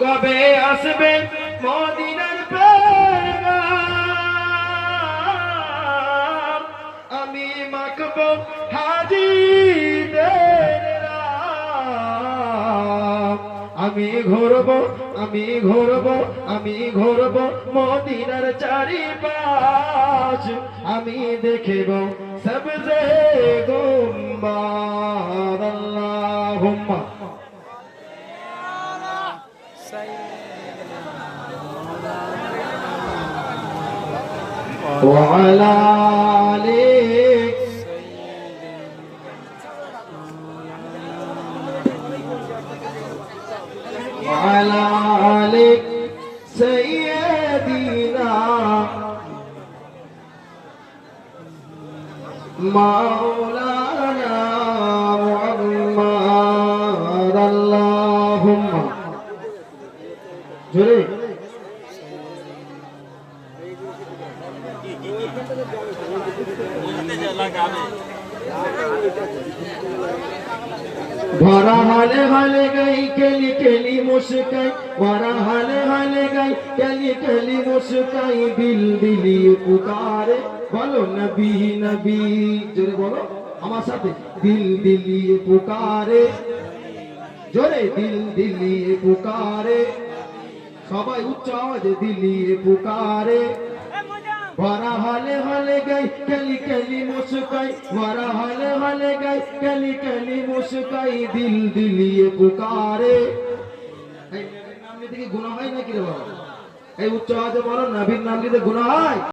কবে আসবে মদিনার পেগাম, আমি মাখব হাজিদের রাম। আমি ঘুরব মদিনার চারিপাশ, আমি দেখব সবজে গুম্বাদ। আল্লাহুম্মা وعلى آلك وعلى آلك سيدنا مولانا محمد। اللهم جري भरा हाले हाले गई केली केली मुस्काई, भरा हाले हाले गई केली केली मुस्काई, दिल दिली पुकारे बोलो नबी नबी। जोरे बोलो हमारे साथ, दिल दिली पुकारे, जोरे दिल दिली पुकारे, सबाई उच्च आवाजे दिली पुकारे। भरा हाले हाले गई कली कली मुस्काई, भरा हाले हाले गई कली कली मुस्काई, दिल दिलिए पुकारे। नाम নিতে কি গুনাহ হয় নাকি রে বাবা? এই উচ্চ আওয়াজে বলো নবীর নাম নিতে গুনাহ হয়?